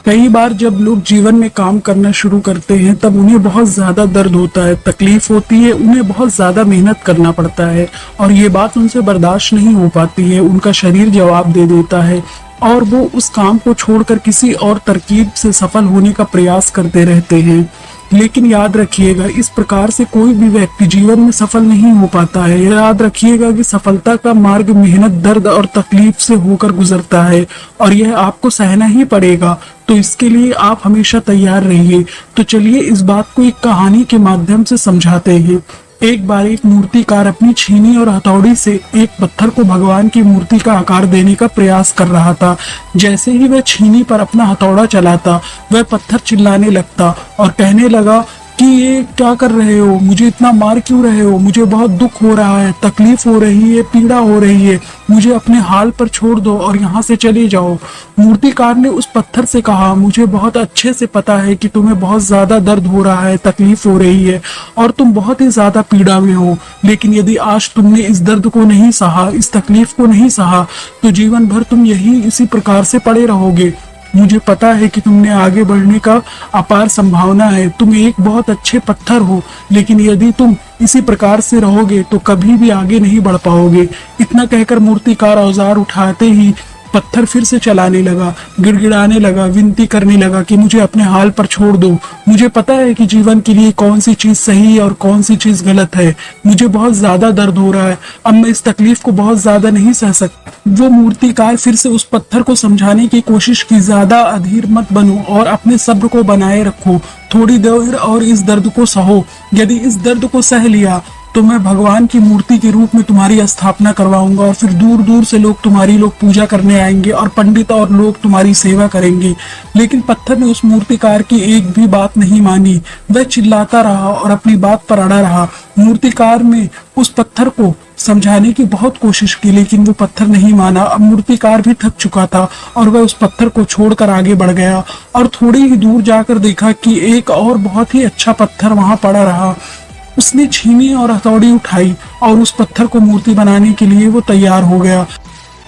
कई बार जब लोग जीवन में काम करना शुरू करते हैं तब उन्हें बहुत ज्यादा दर्द होता है, तकलीफ होती है, उन्हें बहुत ज्यादा मेहनत करना पड़ता है और ये बात उनसे बर्दाश्त नहीं हो पाती है। उनका शरीर जवाब दे देता है और वो उस काम को छोड़कर किसी और तरकीब से सफल होने का प्रयास करते रहते हैं। लेकिन याद रखिएगा, इस प्रकार से कोई भी व्यक्ति जीवन में सफल नहीं हो पाता है। याद रखिएगा कि सफलता का मार्ग मेहनत, दर्द और तकलीफ से होकर गुजरता है और यह आपको सहना ही पड़ेगा। तो इसके लिए आप हमेशा तैयार रहिए। तो चलिए इस बात को एक कहानी के माध्यम से समझाते हैं। एक बार एक मूर्तिकार अपनी छीनी और हथौड़ी से एक पत्थर को भगवान की मूर्ति का आकार देने का प्रयास कर रहा था। जैसे ही वह छीनी पर अपना हथौड़ा चलाता, वह पत्थर चिल्लाने लगता और कहने लगा कि ये क्या कर रहे हो, मुझे इतना मार क्यों रहे हो, मुझे बहुत दुख हो रहा है, तकलीफ हो रही है, पीड़ा हो रही है, मुझे अपने हाल पर छोड़ दो और यहाँ से चले जाओ। मूर्तिकार ने उस पत्थर से कहा, मुझे बहुत अच्छे से पता है कि तुम्हें बहुत ज्यादा दर्द हो रहा है, तकलीफ हो रही है और तुम बहुत ही ज्यादा पीड़ा में हो, लेकिन यदि आज तुमने इस दर्द को नहीं सहा, इस तकलीफ को नहीं सहा, तो जीवन भर तुम यही इसी प्रकार से पड़े रहोगे। मुझे पता है कि तुमने आगे बढ़ने का अपार संभावना है, तुम एक बहुत अच्छे पत्थर हो, लेकिन यदि तुम इसी प्रकार से रहोगे तो कभी भी आगे नहीं बढ़ पाओगे। इतना कहकर मूर्तिकार औजार उठाते ही पत्थर फिर से चलाने लगा, गिड़गिड़ाने लगा, विनती करने लगा कि मुझे अपने हाल पर छोड़ दो। मुझे पता है कि जीवन के लिए कौन सी चीज सही है और कौन सी चीज गलत है। मुझे बहुत ज्यादा दर्द हो रहा है, अब मैं इस तकलीफ को बहुत ज्यादा नहीं सह सकता। वो मूर्तिकार फिर से उस पत्थर को समझाने की कोशिश की, ज्यादा अधीर मत बनो और अपने सब्र को बनाए रखो, थोड़ी देर और इस दर्द को सहो। यदि इस दर्द को सह लिया तो मैं भगवान की मूर्ति के रूप में तुम्हारी स्थापना करवाऊंगा और फिर दूर दूर से लोग तुम्हारी पूजा करने आएंगे और पंडित और लोग तुम्हारी सेवा करेंगे। लेकिन पत्थर ने उस मूर्तिकार की एक भी बात नहीं मानी। वह चिल्लाता रहा और अपनी बात पर अड़ा रहा। मूर्तिकार ने उस पत्थर को समझाने की बहुत कोशिश की, लेकिन वो पत्थर नहीं माना। अब मूर्तिकार भी थक चुका था और वह उस पत्थर को छोड़कर आगे बढ़ गया और थोड़ी ही दूर जाकर देखा कि एक और बहुत ही अच्छा पत्थर वहां पड़ा रहा। उसने छीनी और हथौड़ी उठाई और उस पत्थर को मूर्ति बनाने के लिए वो तैयार हो गया।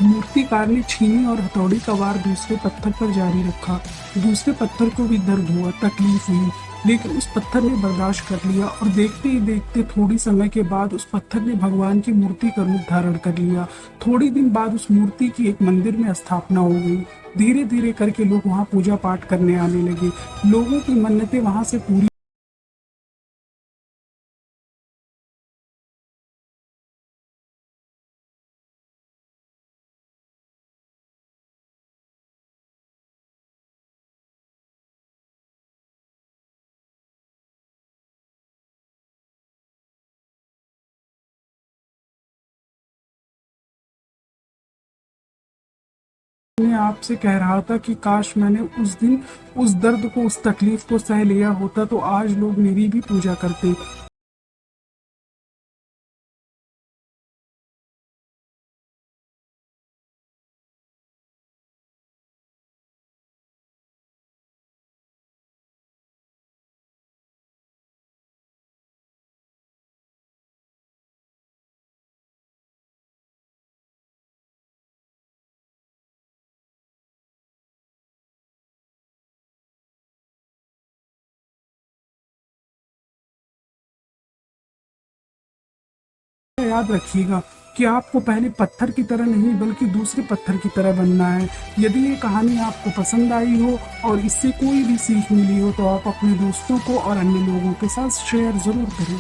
मूर्तिकार ने छीनी और हथौड़ी का वार दूसरे पत्थर पर जारी रखा। दूसरे पत्थर को भी दर्द हुआ, तकलीफ हुई, लेकिन उस पत्थर ने बर्दाश्त कर लिया और देखते ही देखते थोड़ी समय के बाद उस पत्थर ने भगवान की मूर्ति का रूप धारण कर लिया। थोड़ी दिन बाद उस मूर्ति की एक मंदिर में स्थापना हो गई। धीरे धीरे करके लोग वहाँ पूजा पाठ करने आने लगे। लोगों की मन्नतें वहाँ से पूरी मैं आपसे कह रहा था कि काश मैंने उस दिन उस दर्द को, उस तकलीफ को सह लिया होता तो आज लोग मेरी भी पूजा करते। याद रखिएगा कि आपको पहले पत्थर की तरह नहीं बल्कि दूसरे पत्थर की तरह बनना है। यदि ये कहानी आपको पसंद आई हो और इससे कोई भी सीख मिली हो तो आप अपने दोस्तों को और अन्य लोगों के साथ शेयर जरूर करें।